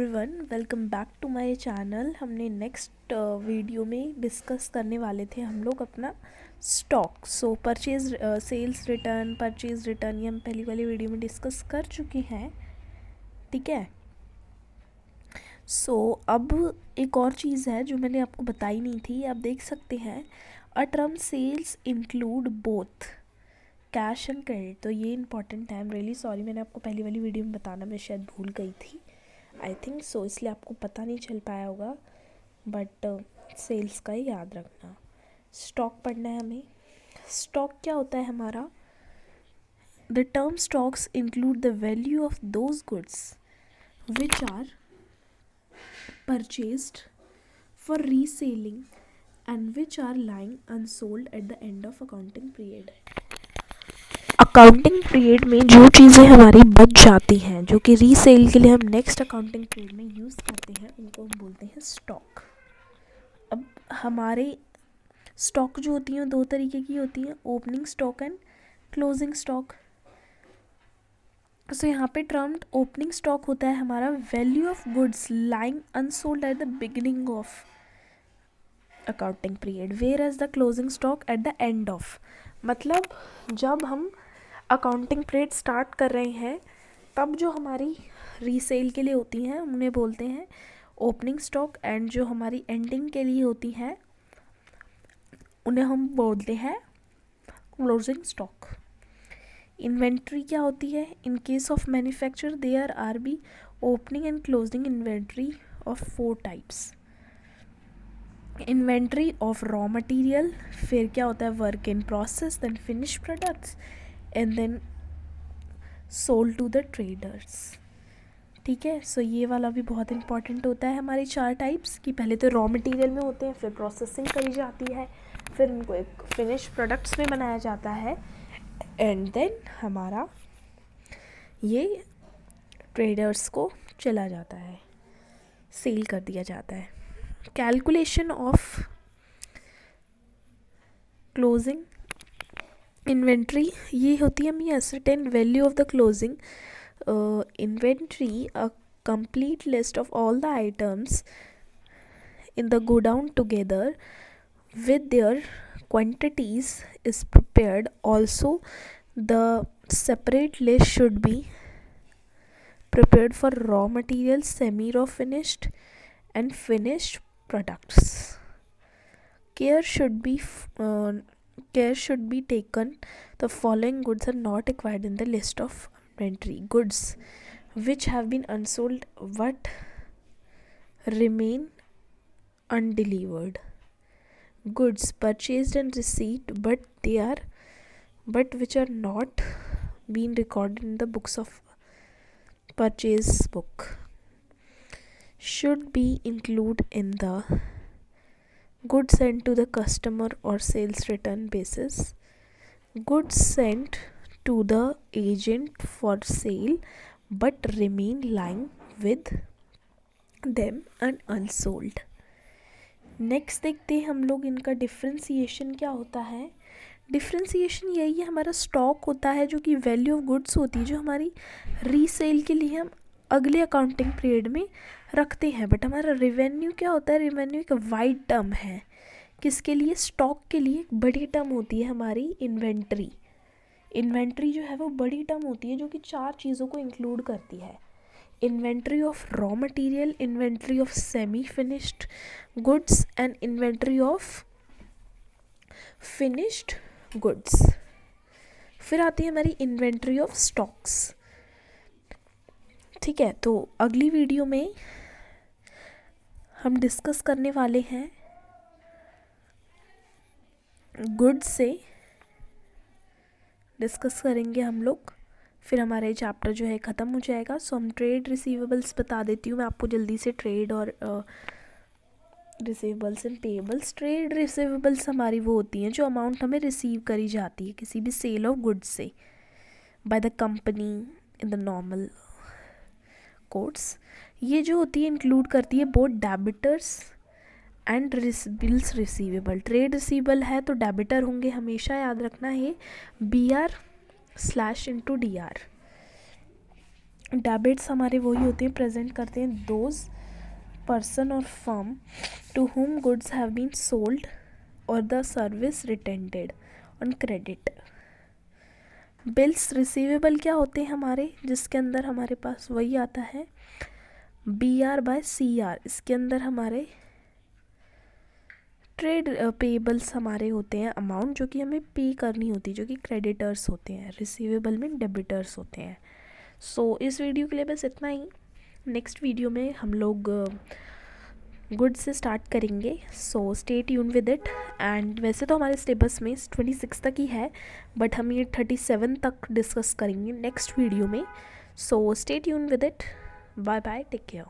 Everyone, welcome back to my channel. हमने next video में discuss करने वाले थे हम लोग अपना stock. Purchase sales return, purchase return ये हम पहली वाली वीडियो में डिस्कस कर चुके हैं। ठीक है। अब एक और चीज़ है जो मैंने आपको बताई नहीं थी, आप देख सकते हैं। A term sales include both cash and credit. तो ये इंपॉर्टेंट है। आई एम रियली सॉरी, मैंने आपको पहली वाली वीडियो में बताना मैं शायद भूल गई थी। आई थिंक सो, इसलिए आपको पता नहीं चल पाया होगा, बट सेल्स का ही याद रखना। स्टॉक पढ़ना है हमें। स्टॉक क्या होता है हमारा? The term stocks include the value of those goods which are purchased for reselling and which are lying unsold at the end of accounting period. Accounting period में जो चीज़ें हमारी बच जाती हैं, जो कि रीसेल के लिए हम नेक्स्ट अकाउंटिंग पीरियड में यूज़ करते हैं, उनको हम बोलते हैं स्टॉक। अब हमारे स्टॉक जो होती हैं दो तरीके की होती हैं, opening stock and closing stock. So यहाँ पे टर्म्ड ओपनिंग स्टॉक होता है हमारा value of goods lying unsold at the beginning of accounting period, whereas the closing stock at the end of. मतलब जब हम अकाउंटिंग पीरियड स्टार्ट कर रहे हैं तब जो हमारी रीसेल के लिए होती हैं उन्हें बोलते हैं ओपनिंग स्टॉक, एंड जो हमारी एंडिंग के लिए होती हैं उन्हें हम बोलते हैं क्लोजिंग स्टॉक। इन्वेंट्री क्या होती है? In case of manufacture there are be opening and closing inventory of 4 types. Inventory of raw material, फिर क्या होता है work in process, then finish products and then sold to the traders. ठीक है। सो ये वाला भी बहुत इंपॉर्टेंट होता है हमारे 4 टाइप्स की। पहले तो रॉ मटेरियल में होते हैं, फिर प्रोसेसिंग करी जाती है, फिर उनको एक फिनिश प्रोडक्ट्स में बनाया जाता है, एंड देन हमारा ये ट्रेडर्स को चला जाता है, सेल कर दिया जाता है। कैलकुलेशन ऑफ क्लोजिंग इन्वेंट्री ये होती है हमें ascertain value of the closing inventory, a complete list of all the items in the godown together with their quantities is prepared. Also, the separate list should be prepared for raw materials, semi raw finished and finished products. Care should be care should be taken. The following goods are not required in the list of inventory: goods which have been unsold but remain undelivered, goods purchased and received but which are not been recorded in the books of purchase book, should be included in the goods sent to the customer or sales return basis, goods sent to the agent for sale but remain lying with them and unsold. Next देखते हैं हम लोग इनका differentiation क्या होता है। Differentiation यही है, हमारा स्टॉक होता है जो कि वैल्यू ऑफ गुड्स होती है जो हमारी रीसेल के लिए हम अगले अकाउंटिंग पीरियड में रखते हैं। बट हमारा रेवेन्यू क्या होता है? रेवेन्यू एक वाइड टर्म है। किसके लिए? स्टॉक के लिए एक बड़ी टर्म होती है हमारी इन्वेंट्री। इन्वेंट्री जो है वो बड़ी टर्म होती है जो कि 4 चीज़ों को इंक्लूड करती है। Inventory of raw material, inventory of semi finished goods and inventory of finished goods. फिर आती है हमारी इन्वेंट्री ऑफ स्टॉक्स। ठीक है। तो अगली वीडियो में हम डिस्कस करने वाले हैं गुड्स से डिस्कस करेंगे हम लोग, फिर हमारा चैप्टर जो है ख़त्म हो जाएगा। सो हम ट्रेड रिसीवेबल्स बता देती हूँ मैं आपको जल्दी से। ट्रेड और receivables and payables. Trade receivables हमारी वो होती हैं जो अमाउंट हमें रिसीव करी जाती है किसी भी सेल ऑफ गुड्स से by the company in the normal course. ये जो होती है इंक्लूड करती है both debtors and bills receivable. Trade receivable है तो डेबिटर होंगे, हमेशा याद रखना है BR//DR। डेबिट्स हमारे वही होते हैं, प्रेजेंट करते हैं those person or firm to whom goods have been sold or the service rendered on credit. Bills receivable क्या होते हैं हमारे, जिसके अंदर हमारे पास वही आता है BR/CR, इसके अंदर हमारे ट्रेड पेबल्स हमारे होते हैं, अमाउंट जो कि हमें पे करनी होती है, जो कि क्रेडिटर्स होते हैं, रिसीवेबल में डेबिटर्स होते हैं. सो इस वीडियो के लिए बस इतना ही. नेक्स्ट वीडियो में हम लोग गुड से स्टार्ट करेंगे. सो stay tune with it. And वैसे तो हमारे सिलेबस में 26 तक ही है, बट हम ये 37 तक डिस्कस करेंगे नेक्स्ट वीडियो में. So stay tune with it. Bye bye, take care.